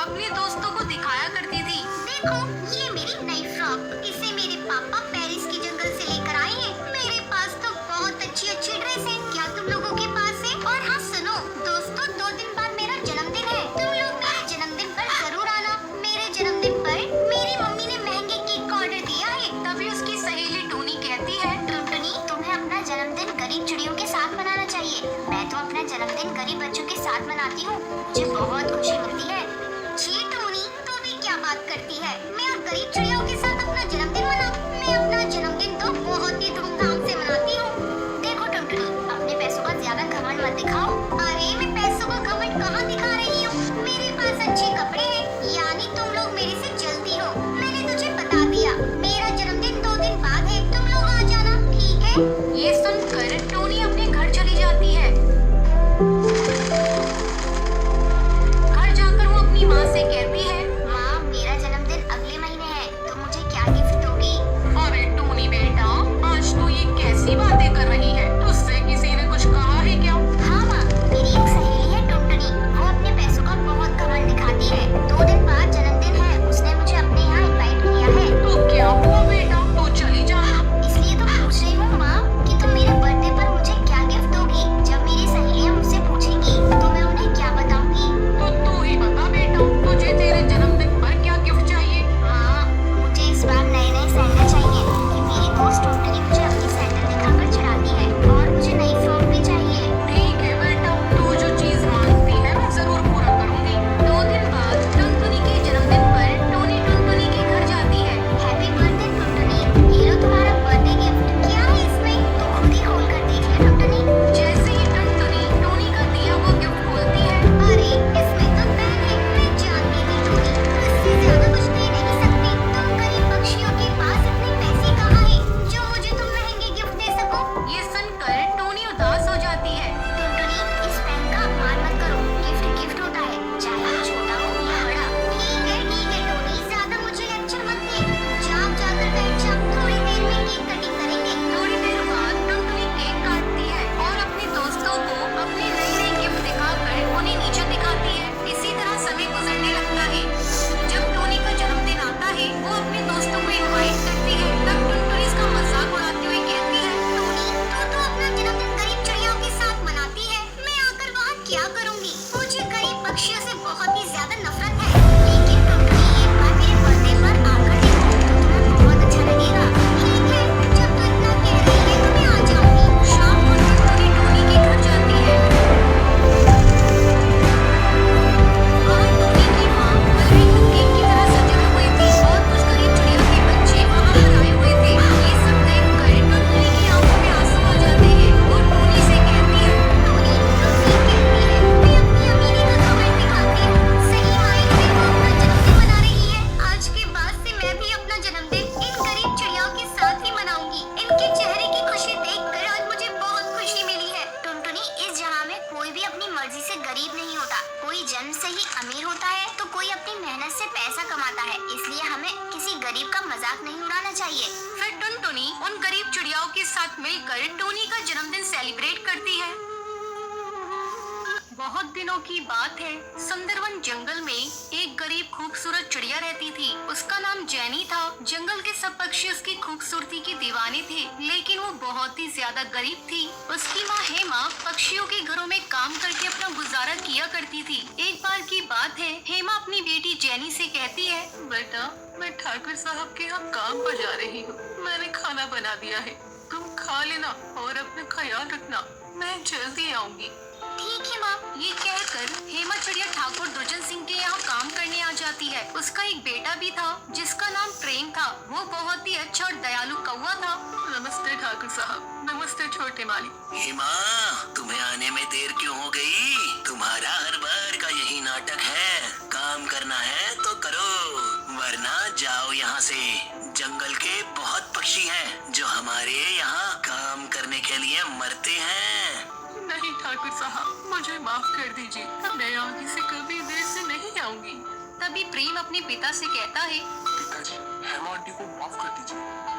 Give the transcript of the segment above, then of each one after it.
अपने दोस्तों को दिखाया करती थी। देखो, ये मेरी नई फ्रॉक, इसे मेरे पापा पेरिस के जंगल से लेकर आए हैं। मेरे पास तो बहुत अच्छी अच्छी ड्रेस है, क्या तुम लोगों के पास है? और हाँ सुनो दोस्तों, 2 दिन बाद मेरा जन्मदिन है, तुम लोग मेरे जन्मदिन पर जरूर आना। मेरे जन्मदिन पर मेरी मम्मी ने महंगे केक का ऑर्डर दिया है। तभी उसकी सहेली टोनी कहती है, टुनटुनी, तुम्हें अपना जन्मदिन गरीब चिड़ियों के साथ मनाना चाहिए। मैं तो अपना जन्मदिन गरीब बच्चों के साथ मनाती हूँ, मुझे बहुत खुशी मिलती है। जी टोनी, तू भी क्या बात करती है? मैं गरीब चिड़ियों के साथ अपना जन्मदिन मनाऊं? मैं अपना जन्मदिन तो बहुत ही धूमधाम से मनाती हूँ। देखो टुनटुनी, अपने पैसों का ज्यादा घमंड मत दिखाओ। अरे मैं पैसों का घमंड कहाँ दिखा रही हूँ? मेरे पास अच्छे कपड़े हैं, यानी तुम लोग मेरे से जलती हो। मैंने तुझे बता दिया, मेरा जन्मदिन 2 दिन बाद है, तुम लोग आ जाना, ठीक है? ये सुनकर टोनी अपने घर चली जाती है। घर जाकर वो अपनी माँ से कहती है, माँ, मेरा जन्मदिन अगले महीने है, तुम मुझे क्या गिफ्ट दोगी? अरे टोनी बेटा, आज तू ये कैसी बातें कर रही है? तुझसे किसी ने कुछ कहा है क्या? हाँ माँ, मेरी एक सहेली है टुनटुनी, वो अपने पैसों का बहुत घमंड दिखाती है। 2 दिन बाद जन्मदिन है, उसने मुझे अपने यहाँ इनवाइट किया है। तो क्या हुआ बेटा, तू चली जा। इसलिए तो पूछ रही हूँ माँ कि तुम मेरे बर्थडे पर मुझे क्या गिफ्ट दोगी? जब मेरी सहेलियाँ मुझसे पूछेंगी तो मैं उन्हें क्या बताऊंगी? तो तू ही बता बेटा, तुझे तेरे जन्मदिन पर क्या गिफ्ट चाहिए? माँ, मुझे इस बार नए नए सैंडल चाहिए, कि मेरी दोस्त टुनटुनी मुझे अपनी सैंडल दिखाकर चिढ़ाती है। और मुझे नई फ्रॉक भी चाहिए। ठीक है बेटा, तू जो चीज मांगती है मैं जरूर पूरा करूंगी। 2 दिन बाद टुनटुनी के जन्मदिन पर टोनी टुनटुनी के घर जाती है। हैप्पी बर्थडे टुनटुनी, ये लो तुम्हारा बर्थडे गिफ्ट। क्या है इसमें? तुम खुद ही खोल कर देख ले टुनटुनी। जैसे ही टुनटुनी टोनी का दिया हुआ गिफ्ट खोलती है, अरे इसमें तो पेन है, मैं जानती थी टोनी, तुम इससे ज्यादा कुछ दे नहीं सकती। तुम गरीब पक्षियों के पास इतने पैसे कहाँ हैं जो मुझे तुम महंगे गिफ्ट दे सको? ये सुनकर टोनी उदास हो जाती है। टुनटुनी, इस पेन का अपमान मत करो, गिफ्ट गिफ्ट होता है, चाहे वो छोटा हो या बड़ा। ठीक है टोनी, ज्यादा मुझे लेक्चर मत दे, जाओ जाकर बैठ जाओ, थोड़ी देर में केक कटिंग करेंगे। थोड़ी देर बाद टुनटुनी केक काटती है और अपने दोस्तों को अपने नए नए गिफ्ट दिखाकर उन्हें नीचे दिखाती है। इसी तरह समय गुजरने लगता है। जब टोनी का जन्मदिन आता है, वो अपने दोस्तों को इनवाइट करती है। तब टुनटुनी इसका मजाक उड़ाते हुए कहती है, टोनी, तू तो अपना जन्मदिन गरीब चिड़ियों के साथ मनाती है, मैं आकर वहाँ क्या करूँगी? मुझे गरीब पक्षियों से बहुत ही ज्यादा नफरत है। लेकिन टुनटुनी, एक बार मेरे बर्थडे पर आकर देखो, तो तुम्हें बहुत अच्छा लगेगा। ठीक है, जब तू इतना कह रही है तो मैं आ जाऊंगी। शाम को टुनटुनी टोनी के घर जाती है। वहाँ टोनी की माँ हलवे को केक की तरह सजाए हुए थी और कुछ गरीब चिड़ियों के बच्चे वहाँ पर आए हुए थे। ये सब देखकर टुनटुनी की आंखों में आंसू आ जाते हैं और टोनी से कहती है, टोनी, तू ठीक कहती है, मैं अपनी अमीरी का घमंड दिखाती हूँ। सही मायने में वो अपना जन्मदिन मना रही है। आज के बाद से मैं भी अपना जन्मदिन इन गरीब चिड़ियों के साथ ही मनाऊंगी। इनके चेहरे की खुशी देखकर आज मुझे बहुत खुशी मिली है। टुनटुनी, इस जहाँ में कोई भी अपनी मर्जी से गरीब नहीं होता, कोई जन्म से ही अमीर होता है तो कोई अपनी मेहनत से पैसा कमाता है, इसलिए हमें किसी गरीब का मजाक नहीं उड़ाना चाहिए। फिर टुनटुनी उन गरीब चिड़ियाओं के साथ मिलकर टोनी का जन्मदिन सेलिब्रेट करती है। बहुत दिनों की बात है, सुंदरवन जंगल में एक गरीब खूबसूरत चिड़िया रहती थी। उसका नाम जैनी था। जंगल के सब पक्षी उसकी खूबसूरती के दीवाने थे, लेकिन वो बहुत ही ज्यादा गरीब थी। उसकी माँ हेमा पक्षियों के घरों में काम करके अपना गुजारा किया करती थी। एक बार की बात है, हेमा अपनी बेटी जैनी से कहती है, बेटा, मैं ठाकुर साहब के यहाँ काम पर जा रही हूँ, मैंने खाना बना दिया है, तुम खा लेना और अपना ख्याल रखना, मैं जल्दी आऊंगी। ठीक है माँ। ये कहकर हेमा चिड़िया ठाकुर दुर्जन सिंह के यहाँ काम करने आ जाती है। उसका एक बेटा भी था जिसका नाम प्रेम था। वो बहुत ही अच्छा और दयालु कौवा था। नमस्ते ठाकुर साहब। नमस्ते छोटे माली। हेमा, तुम्हें आने में देर क्यों हो गई? तुम्हारा हर बार का यही नाटक है, काम करना है तो करो, वरना जाओ यहाँ से। जंगल के बहुत पक्षी हैं जो हमारे यहाँ काम करने के लिए मरते हैं। नहीं ठाकुर साहब, मुझे माफ कर दीजिए, मैं आगे से कभी देर से नहीं आऊंगी। तभी प्रेम अपने पिता से कहता है, पिताजी, हेमा आंटी को माफ कर दीजिए,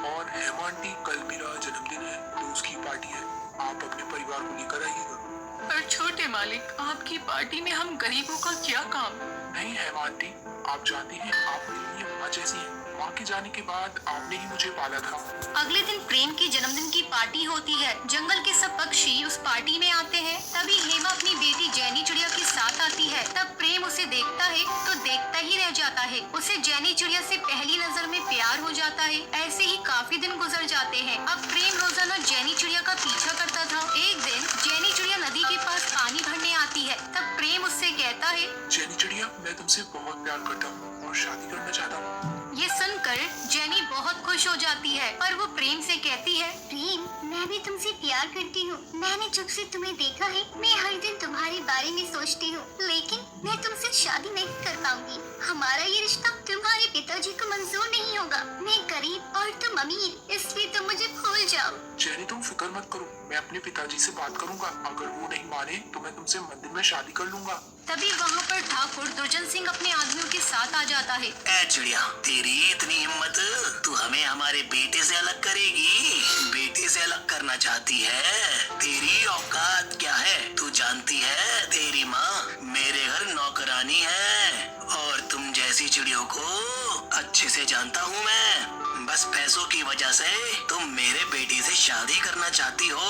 और हेमा आंटी, कल मेरा जन्मदिन है, दोस्त की पार्टी है, आप अपने परिवार को लेकर आइएगा। पर छोटे मालिक, आपकी पार्टी में हम गरीबों का क्या काम? नहीं है आंटी, आप जानती हैं आप मेरे लिए माँ जैसी हैं। माँ के जाने के बाद आपने ही मुझे पाला था। अगले दिन प्रेम के जन्मदिन की पार्टी होती है। जंगल के सब पक्षी उस पार्टी में आते हैं। तभी हेमा अपनी बेटी जैनी चिड़िया के साथ आती है। तब प्रेम उसे देखता है तो देखता ही रह जाता है। उसे जैनी चिड़िया से पहली नजर में प्यार हो जाता है। ऐसे ही काफी दिन गुजर जाते हैं। अब प्रेम रोजाना जैनी चिड़िया का पीछा करता था। एक दिन जैनी चिड़िया नदी के पास पानी भरने आती है। तब प्रेम उससे कहता है, जेनी चिड़िया, मैं तुमसे बहुत प्यार करता हूँ और शादी करना चाहता हूँ। ये सुनकर जेनी बहुत खुश हो जाती है, पर वो प्रेम से कहती है, प्रेम, मैं भी तुमसे प्यार करती हूँ। मैंने जब से तुम्हें देखा है मैं हर दिन तुम्हारे बारे में सोचती हूँ, लेकिन मैं तुमसे शादी नहीं कर पाऊंगी। हमारा ये रिश्ता तुम्हारे पिताजी को मंजूर नहीं होगा। मैं गरीब और तुम अमीर, इसलिए तुम मुझे भूल जाओ। जेनी, तुम फिक्र मत करो, मैं अपने पिताजी से बात करूंगा। अगर वो नहीं माने तो मैं तुमसे मंदिर में शादी कर लूंगा। तभी वहाँ पर ठाकुर दुर्जन सिंह अपने आदमियों के साथ आ जाता है। ए चिड़िया, तेरी इतनी हिम्मत, तू हमें हमारे बेटे से अलग करेगी? बेटे से अलग करना चाहती है? तेरी औकात क्या है? तू जानती है तेरी माँ मेरे घर नौकरानी है और तुम जैसी चिड़ियों को अच्छे से जानता हूँ मैं। बस पैसों की वजह से तुम मेरे बेटे से शादी करना चाहती हो।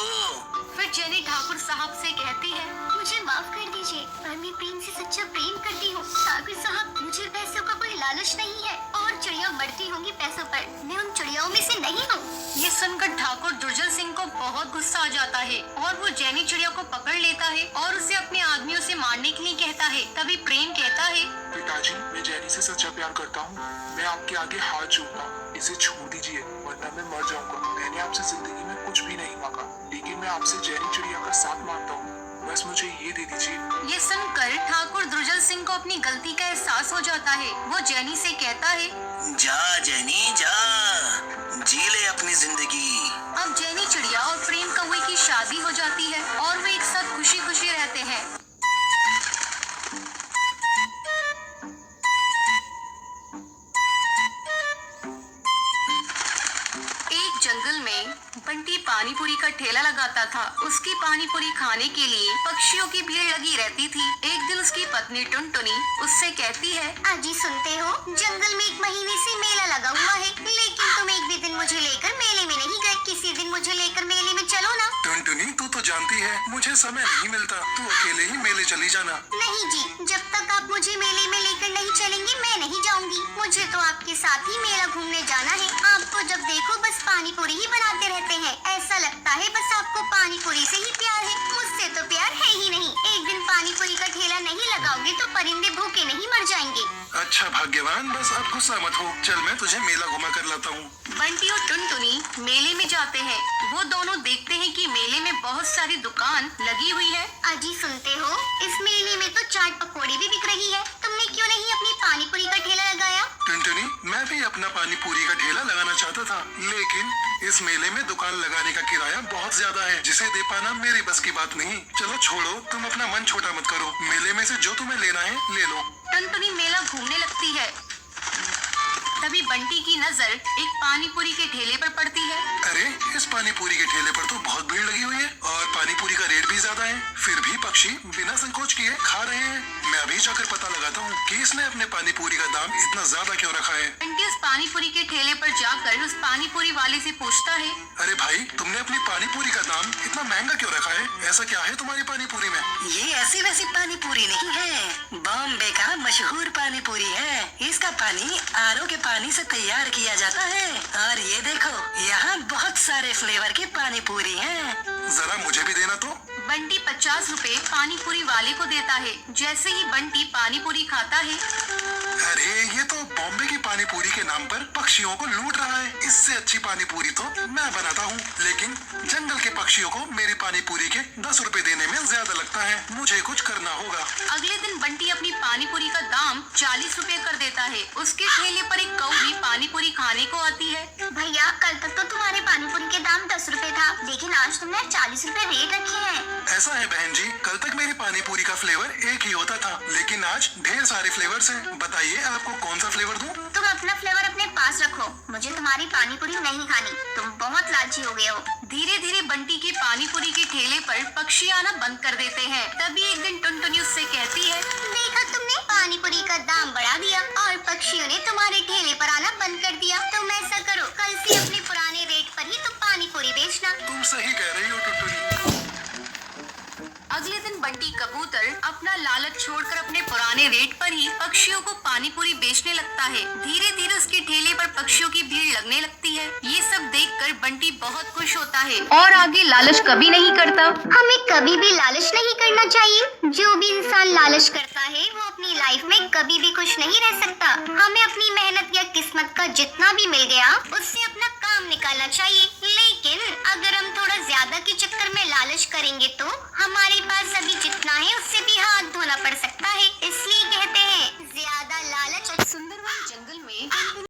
फिर जेनी ठाकुर साहब से कहती है, मुझे माफ कर दीजिए, पर मैं प्रेम से सच्चा प्रेम करती हूँ। ठाकुर साहब, मुझे पैसों का कोई लालच नहीं है और चिड़िया बढ़ती होंगी पैसों पर। मैं उन चिड़ियाओं में से नहीं हूँ। ये सुनकर ठाकुर दुर्जन सिंह को बहुत गुस्सा आ जाता है और वो जैनी चिड़िया को पकड़ लेता है और उसे अपने आदमियों से मारने के लिए कहता है। तभी प्रेम कहता है, पिताजी, मैं जेनी से सच्चा प्यार करता हूँ। मैं आपके आगे हाथ जोड़ता हूँ, इसे छोड़ दीजिए वरना मैं मर जाऊंगा। मैंने आपसे जिंदगी में कुछ भी नहीं मांगा, लेकिन मैं आपसे जेनी चिड़िया का साथ मांगता हूँ। बस मुझे ये दे दीजिए। ये सुनकर ठाकुर दुर्जन सिंह को अपनी गलती का एहसास हो जाता है। वो जेनी से कहता है, जा जेनी जा, जी ले अपनी जिंदगी। अब जेनी चिड़िया और प्रेम कौवे की शादी हो जाती है और वे एक साथ खुशी खुशी रहते हैं। एक जंगल में बंटी पानी पूरी का ठेला लगाता था। उसकी पानी पूरी खाने के लिए पक्षियों की भीड़ लगी रहती थी। एक दिन उसकी पत्नी टुनटुनी उससे कहती है, अजी, सुनते हो, जंगल में 1 महीने से मेला लगा हुआ है, लेकिन तुम एक भी दिन मुझे लेकर मेले में नहीं गए। किसी दिन मुझे लेकर मेले में चलो ना। टुनटुनी, तू तो जानती है मुझे समय नहीं मिलता, तू अकेले ही मेले चली जाना। नहीं जी, जब तक आप मुझे मेले में लेकर नहीं चलेंगे मैं नहीं जाऊंगी। मुझे तो आपके साथ ही मेला घूमने जाना है। आपको जब देखो बस पानी पूरी ही बनाते रहते हैं। ऐसा लगता है बस आपको पानी पूरी से ही प्यार है। मुझसे तो प्यार है ही नहीं। एक दिन पानी पूरी का ठेला नहीं लगाओगे तो परिंदे भूखे नहीं मर जाएंगे। अच्छा भाग्यवान, बस अब गुस्सा मत हो। चल मैं तुझे मेला घुमा कर लाता हूँ। बंटी और टुनटुनी मेले में जाते हैं। वो दोनों देखते हैं कि मेले में बहुत सारी दुकान लगी हुई है। अजी, सुनते हो, इस मेले में तो चाट पकौड़े भी बिक रही है। तुमने क्यों नहीं अपनी पानी पूरी का ठेला लगाया? टुनटुनी, मैं भी अपना पानी पूरी का ठेला लगाना चाहता था, लेकिन इस मेले में दुकान लगाने का किराया बहुत ज्यादा है, जिसे दे पाना मेरी बस की बात नहीं। चलो छोड़ो, तुम अपना मन छोटा मत करो। मेले में से जो तुम्हें लेना है ले लो। टुनटुनी मेला घूमने लगती है। तभी बंटी की नजर एक पानी पूरी के ठेले पर पड़ती है। अरे, इस पानी पूरी के ठेले पर तो बहुत भीड़ लगी हुई है और पानी पूरी का रेट भी ज्यादा है, फिर भी पक्षी बिना संकोच किए खा रहे हैं। मैं अभी जाकर पता लगाता हूँ कि इसने अपने पानी पूरी का दाम इतना ज्यादा क्यों रखा है। बंटी उस पानी पूरी के ठेले पर जाकर उस पानी पूरी वाले से पूछता है, अरे भाई, तुमने अपनी पानी पूरी का दाम इतना महंगा क्यों रखा है? ऐसा क्या है तुम्हारी पानी पूरी में? ये ऐसी वैसी पानी पूरी नहीं है, बॉम्बे का मशहूर पानी पूरी है। इसका पानी आरओ के पानी से तैयार किया जाता है और ये देखो, यहाँ बहुत सारे फ्लेवर की पानी पूरी हैं। जरा मुझे भी देना तो। बंटी 50 रुपए पानी पूरी वाले को देता है। जैसे ही बंटी पानी पूरी खाता है, अरे, ये तो बॉम्बे की पानी पूरी के नाम पर पक्षियों को लूट रहा है। इससे अच्छी पानी पूरी तो मैं बनाता हूँ, लेकिन जंगल के पक्षियों को मेरी पानी पूरी के 10 रुपए देने में ज्यादा लगता है। मुझे कुछ करना होगा। अगले दिन बंटी अपनी पानी पूरी का दाम 40 रुपए कर देता है। उसके ठेले पर एक कौवी पानी पूरी खाने को आती है। भैया, कल तक तो तुम्हारे पानी पूरी के दाम 10 रुपए था, लेकिन आज तुमने 40 रुपए रेट रखे हैं। ऐसा है बहन जी, कल तक मेरी पानी पूरी का फ्लेवर एक ही होता था, लेकिन आज ढेर सारे फ्लेवर्स हैं। बताइए आपको कौन सा फ्लेवर दूं? तुम अपना फ्लेवर अपने पास रखो, मुझे तुम्हारी पानी पूरी नहीं खानी, तुम बहुत लालची हो गए हो। धीरे धीरे बंटी के पानी पूरी के ठेले पर पक्षी आना बंद कर देते हैं। तभी एक दिन टुनटुनी उससे कहती है, देखा तुमने, पानी पूरी का दाम बढ़ा दिया और पक्षियों ने तुम्हारे ठेले पर आना बंद कर दिया। तुम ऐसा करो, कल से अपने पुराने रेट पर ही तुम पानी पूरी बेचना। तुम सही कह रही हो टुनटुनी। अगले दिन बंटी कबूतर अपना लालच छोड़कर अपने पुराने रेट पर ही पक्षियों को पानी पूरी बेचने लगता है। धीरे धीरे उसके ठेले पर पक्षियों की भीड़ लगने लगती है। ये सब देखकर बंटी बहुत खुश होता है और आगे लालच कभी नहीं करता। हमें कभी भी लालच नहीं करना चाहिए। जो भी इंसान लालच करता है वो अपनी लाइफ में कभी भी खुश नहीं रह सकता। हमें अपनी मेहनत या किस्मत का जितना भी मिल गया उससे अपना काम निकालना चाहिए। लेकिन अगर हम थोड़ा ज्यादा के चक्कर में लालच करेंगे तो हमारे पास अभी जितना है उससे भी हाथ धोना पड़ सकता है। इसलिए